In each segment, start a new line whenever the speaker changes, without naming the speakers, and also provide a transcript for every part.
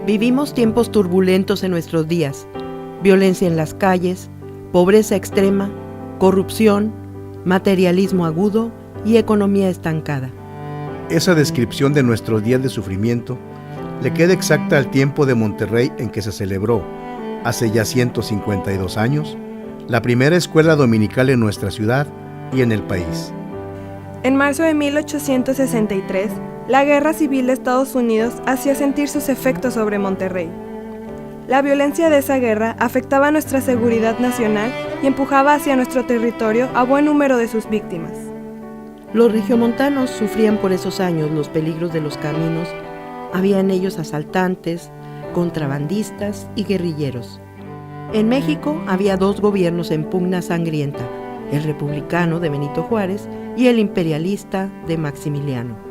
Vivimos tiempos turbulentos en nuestros días, violencia en las calles, pobreza extrema, corrupción, materialismo agudo y economía estancada.
Esa descripción de nuestros días de sufrimiento le queda exacta al tiempo de Monterrey en que se celebró, hace ya 152 años, la primera escuela dominical en nuestra ciudad y en el país.
En marzo de 1863, la Guerra Civil de Estados Unidos hacía sentir sus efectos sobre Monterrey. La violencia de esa guerra afectaba nuestra seguridad nacional y empujaba hacia nuestro territorio a buen número de sus víctimas.
Los regiomontanos sufrían por esos años los peligros de los caminos. Había en ellos asaltantes, contrabandistas y guerrilleros. En México había dos gobiernos en pugna sangrienta, el republicano de Benito Juárez y el imperialista de Maximiliano.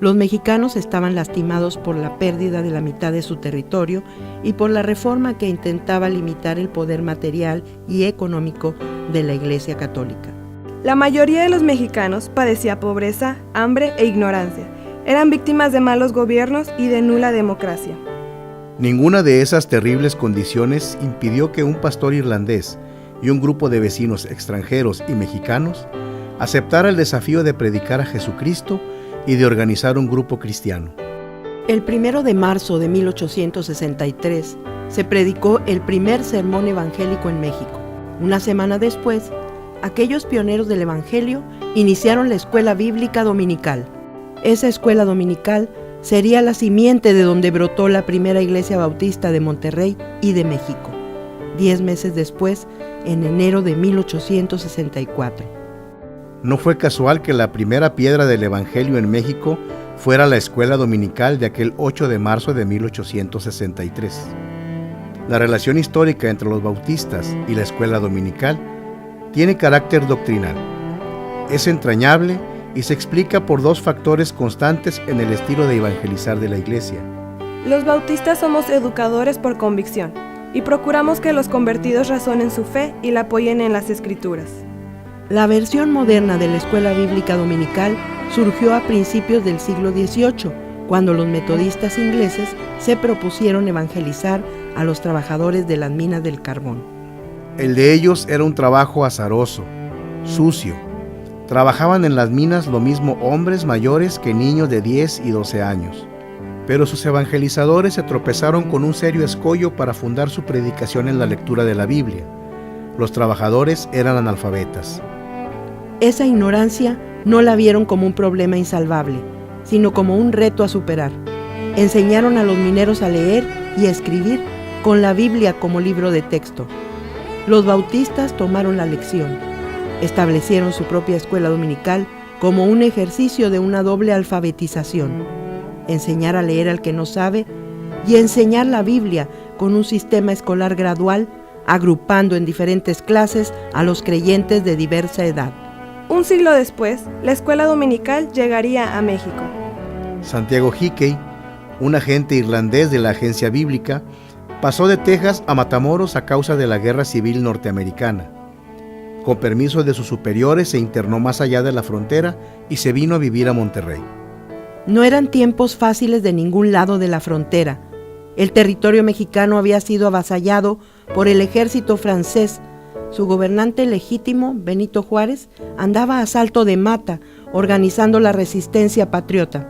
Los mexicanos estaban lastimados por la pérdida de la mitad de su territorio y por la reforma que intentaba limitar el poder material y económico de la Iglesia Católica.
La mayoría de los mexicanos padecía pobreza, hambre e ignorancia. Eran víctimas de malos gobiernos y de nula democracia.
Ninguna de esas terribles condiciones impidió que un pastor irlandés y un grupo de vecinos extranjeros y mexicanos aceptara el desafío de predicar a Jesucristo y de organizar un grupo cristiano.
El 1 de marzo de 1863 se predicó el primer sermón evangélico en México. Una semana después, aquellos pioneros del Evangelio iniciaron la escuela bíblica dominical. Esa escuela dominical sería la simiente de donde brotó la primera iglesia bautista de Monterrey y de México, 10 meses después, en enero de 1864.
No fue casual que la primera piedra del Evangelio en México fuera la escuela dominical de aquel 8 de marzo de 1863. La relación histórica entre los bautistas y la escuela dominical tiene carácter doctrinal. Es entrañable y se explica por dos factores constantes en el estilo de evangelizar de la Iglesia.
Los bautistas somos educadores por convicción y procuramos que los convertidos razonen su fe y la apoyen en las Escrituras.
La versión moderna de la escuela bíblica dominical surgió a principios del siglo XVIII, cuando los metodistas ingleses se propusieron evangelizar a los trabajadores de las minas del carbón.
El de ellos era un trabajo azaroso, sucio. Trabajaban en las minas lo mismo hombres mayores que niños de 10 y 12 años. Pero sus evangelizadores se tropezaron con un serio escollo para fundar su predicación en la lectura de la Biblia. Los trabajadores eran analfabetas.
Esa ignorancia no la vieron como un problema insalvable, sino como un reto a superar. Enseñaron a los mineros a leer y a escribir con la Biblia como libro de texto. Los bautistas tomaron la lección. Establecieron su propia escuela dominical como un ejercicio de una doble alfabetización. Enseñar a leer al que no sabe y enseñar la Biblia con un sistema escolar gradual, agrupando en diferentes clases a los creyentes de diversa edad.
Un siglo después, la escuela dominical llegaría a México.
Santiago Hickey, un agente irlandés de la agencia bíblica, pasó de Texas a Matamoros a causa de la Guerra Civil norteamericana. Con permiso de sus superiores se internó más allá de la frontera y se vino a vivir a Monterrey.
No eran tiempos fáciles de ningún lado de la frontera. El territorio mexicano había sido avasallado por el ejército francés. Su gobernante legítimo, Benito Juárez, andaba a salto de mata, organizando la resistencia patriota.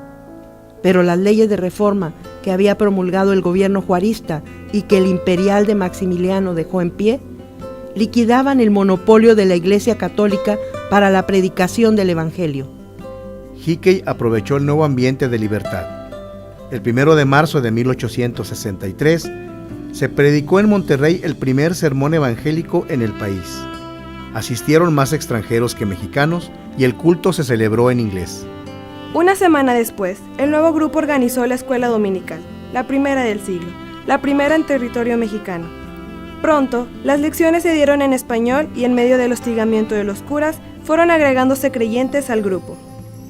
Pero las leyes de reforma que había promulgado el gobierno juarista y que el imperial de Maximiliano dejó en pie, liquidaban el monopolio de la Iglesia Católica para la predicación del Evangelio.
Hickey aprovechó el nuevo ambiente de libertad. El 1 de marzo de 1863 se predicó en Monterrey el primer sermón evangélico en el país. Asistieron más extranjeros que mexicanos y el culto se celebró en inglés.
Una semana después, el nuevo grupo organizó la escuela dominical, la primera del siglo, la primera en territorio mexicano. Pronto, las lecciones se dieron en español y en medio del hostigamiento de los curas, fueron agregándose creyentes al grupo.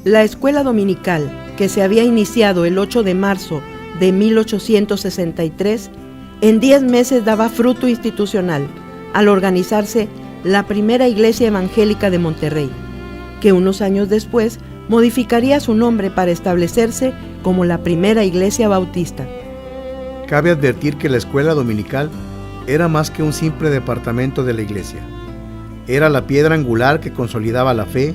La escuela dominical, que se había iniciado el 8 de marzo de 1863, en 10 meses daba fruto institucional al organizarse la primera iglesia evangélica de Monterrey, que unos años después modificaría su nombre para establecerse como la primera iglesia bautista.
Cabe advertir que la escuela dominical era más que un simple departamento de la iglesia. Era la piedra angular que consolidaba la fe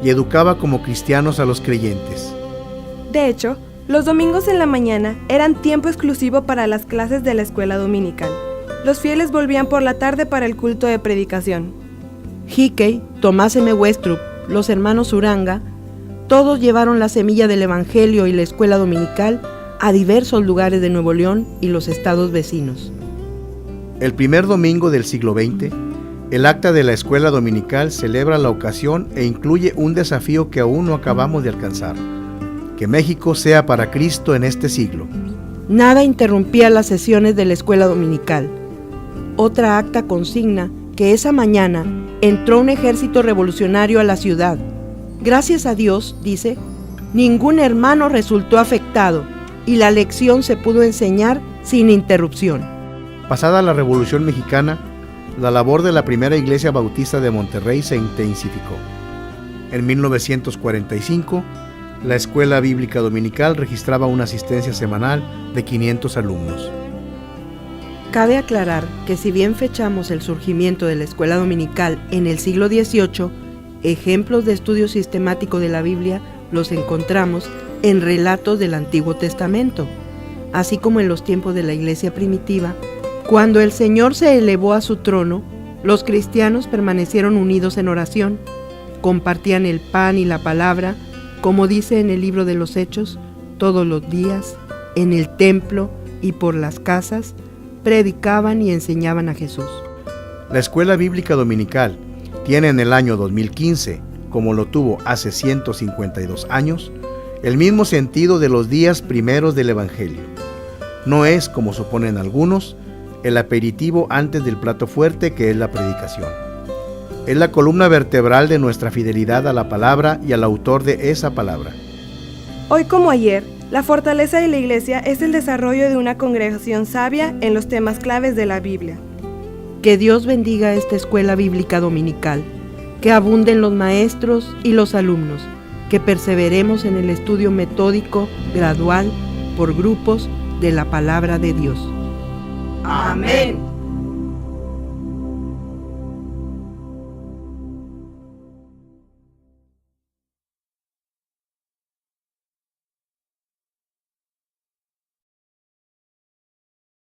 y educaba como cristianos a los creyentes.
De hecho, los domingos en la mañana eran tiempo exclusivo para las clases de la escuela dominical. Los fieles volvían por la tarde para el culto de predicación.
Hickey, Tomás M. Westrup, los hermanos Uranga, todos llevaron la semilla del Evangelio y la escuela dominical a diversos lugares de Nuevo León y los estados vecinos.
El primer domingo del siglo XX, el acta de la escuela dominical celebra la ocasión e incluye un desafío que aún no acabamos de alcanzar: que México sea para Cristo en este siglo.
Nada interrumpía las sesiones de la escuela dominical. Otra acta consigna que esa mañana entró un ejército revolucionario a la ciudad. Gracias a Dios, dice, ningún hermano resultó afectado y la lección se pudo enseñar sin interrupción.
Pasada la Revolución Mexicana, la labor de la primera iglesia bautista de Monterrey se intensificó. En 1945, la escuela bíblica dominical registraba una asistencia semanal de 500 alumnos.
Cabe aclarar que si bien fechamos el surgimiento de la escuela dominical en el siglo XVIII, ejemplos de estudio sistemático de la Biblia los encontramos en relatos del Antiguo Testamento, así como en los tiempos de la iglesia primitiva. Cuando el Señor se elevó a su trono, los cristianos permanecieron unidos en oración, compartían el pan y la palabra, como dice en el libro de los Hechos, todos los días, en el templo y por las casas, predicaban y enseñaban a Jesús.
La escuela bíblica dominical tiene en el año 2015, como lo tuvo hace 152 años, el mismo sentido de los días primeros del Evangelio. No es, como suponen algunos, el aperitivo antes del plato fuerte que es la predicación. Es la columna vertebral de nuestra fidelidad a la palabra y al autor de esa palabra.
Hoy como ayer, la fortaleza de la iglesia es el desarrollo de una congregación sabia en los temas claves de la Biblia.
Que Dios bendiga esta escuela bíblica dominical, que abunden los maestros y los alumnos, que perseveremos en el estudio metódico, gradual, por grupos, de la palabra de Dios.
Amén.